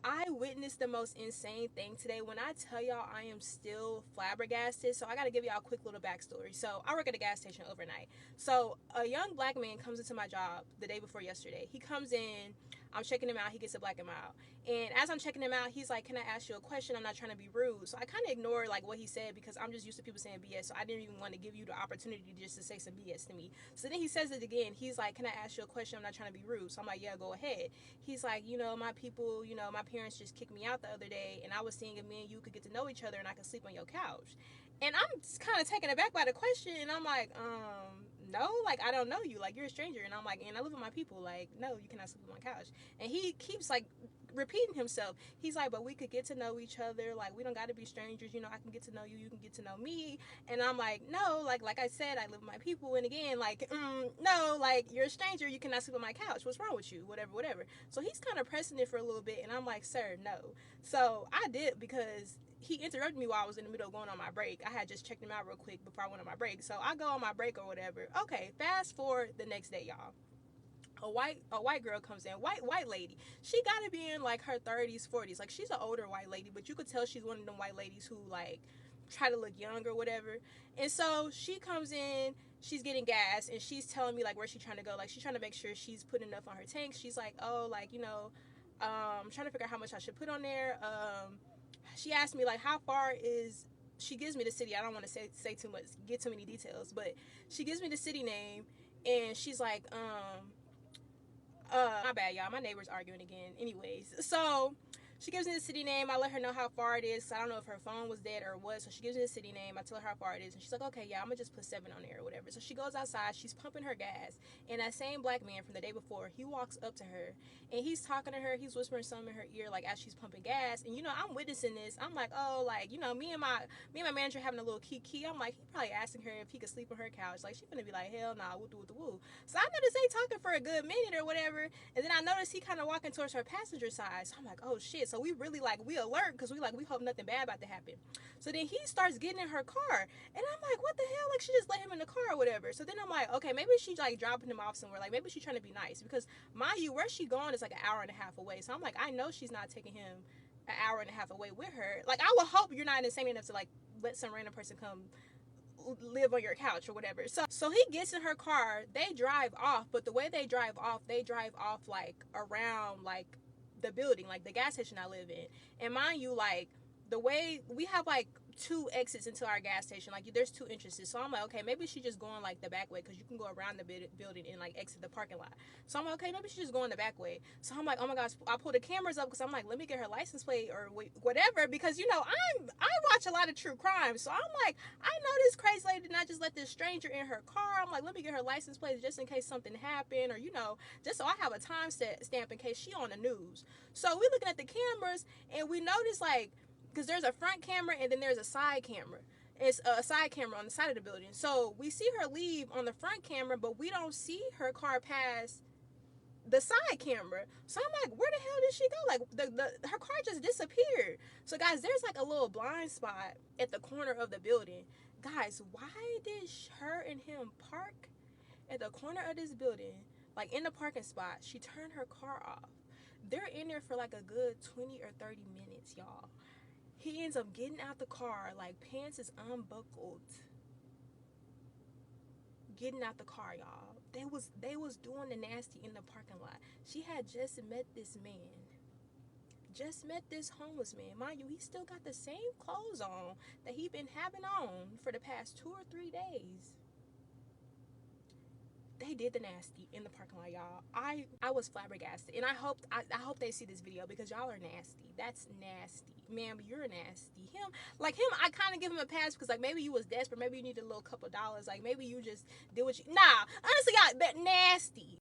I witnessed the most insane thing today. When I tell y'all, I am still flabbergasted. So I got to give y'all a quick little backstory. So I work at a gas station overnight. So a young black man comes into my job the day before yesterday. He comes in, I'm checking him out. He gets to black him out. And as I'm checking him out, he's like, "Can I ask you a question? I'm not trying to be rude." So I kind of ignored like what he said because I'm just used to people saying BS. So I didn't even want to give you the opportunity just to say some BS to me. So then he says it again. He's like, "Can I ask you a question? I'm not trying to be rude." So I'm like, "Yeah, go ahead." He's like, "My people, my parents just kicked me out the other day, and I was seeing if me and you could get to know each other and I could sleep on your couch." And I'm kind of taken aback by the question, and I'm like, no, like, I don't know you, like, you're a stranger. And I'm like, and I live with my people, like, no, you cannot sleep on my couch. And he keeps like repeating himself. He's like, "But we could get to know each other, like, we don't got to be strangers, I can get to know you, you can get to know me." And I'm like, no, like I said, I live with my people. And again, like, no, like, you're a stranger, you cannot sleep on my couch, what's wrong with you, whatever. So he's kind of pressing it for a little bit, and I'm like, "Sir, no." So I did, because he interrupted me while I was in the middle of going on my break. I had just checked him out real quick before I went on my break. So I go on my break or whatever. Okay, fast forward the next day, y'all. A white girl comes in, white lady. She gotta be in like her 30s, 40s. Like, she's an older white lady, but you could tell she's one of them white ladies who like try to look young or whatever. And so she comes in, she's getting gas, and she's telling me like where she's trying to go. Like, she's trying to make sure she's putting enough on her tank. She's like, "Oh, like, trying to figure out how much I should put on there." She asked me like, how far is, she gives me the city. I don't want to say too much, get too many details, but she gives me the city name, and she's like, my bad, y'all. My neighbor's arguing again. Anyways, so she gives me the city name. I let her know how far it is. I don't know if her phone was dead or what. So she gives me the city name. I tell her how far it is. And she's like, "Okay, yeah, I'm going to just put 7 on there or whatever." So she goes outside. She's pumping her gas. And that same black man from the day before, he walks up to her. And he's talking to her. He's whispering something in her ear, like, as she's pumping gas. And, I'm witnessing this. I'm like, oh, like, me and my manager having a little kiki. I'm like, he probably asking her if he could sleep on her couch. Like, she gonna be like, hell nah, woo woo woo. So I noticed they talking for a good minute or whatever. And then I noticed he kind of walking towards her passenger side. So I'm like, oh shit. So we really like, we alert, because we hope nothing bad about to happen. So then he starts getting in her car. And I'm like, what the hell? Like, she just let him in the car or whatever. So then I'm like, okay, maybe she's like dropping him off somewhere. Like, maybe she's trying to be nice. Because mind you, where she going is like an hour and a half away. So I'm like, I know she's not taking him an hour and a half away with her. Like, I would hope you're not insane enough to like let some random person come live on your couch or whatever. So he gets in her car, they drive off, but the way they drive off like around like the building, like the gas station I live in. And mind you, like, the way we have like 2 exits into our gas station, like there's 2 entrances. So I'm like, okay, maybe she's just going like the back way, because you can go around the building and like exit the parking lot. So I'm like, okay, maybe she's just going the back way. So I'm like, oh my gosh, I pull the cameras up, because I'm like, let me get her license plate or whatever, because I watch a lot of true crime. So I'm like, I know this crazy lady did not just let this stranger in her car. I'm like, let me get her license plate just in case something happened, or just so I have a time stamp in case she on the news. So we looking at the cameras, and we notice like, because there's a front camera and then there's a side camera. It's a side camera on the side of the building. So we see her leave on the front camera, but we don't see her car pass the side camera. So I'm like, where the hell did she go? Like, her car just disappeared. So guys, there's like a little blind spot at the corner of the building. Guys, why did her and him park at the corner of this building, like in the parking spot? She turned her car off. They're in there for like a good 20 or 30 minutes, y'all. He ends up getting out the car, like pants is unbuckled, getting out the car, y'all. They was doing the nasty in the parking lot. She had just met this man. Just met this homeless man. Mind you, he still got the same clothes on that he been having on for the past 2 or 3 days. They did the nasty in the parking lot, y'all. I was flabbergasted, and I hope they see this video, because y'all are nasty. That's nasty, ma'am. You're nasty. Him, I kind of give him a pass, because like maybe you was desperate, maybe you needed a little couple dollars, like maybe you just did what you. Nah, honestly, y'all, that nasty.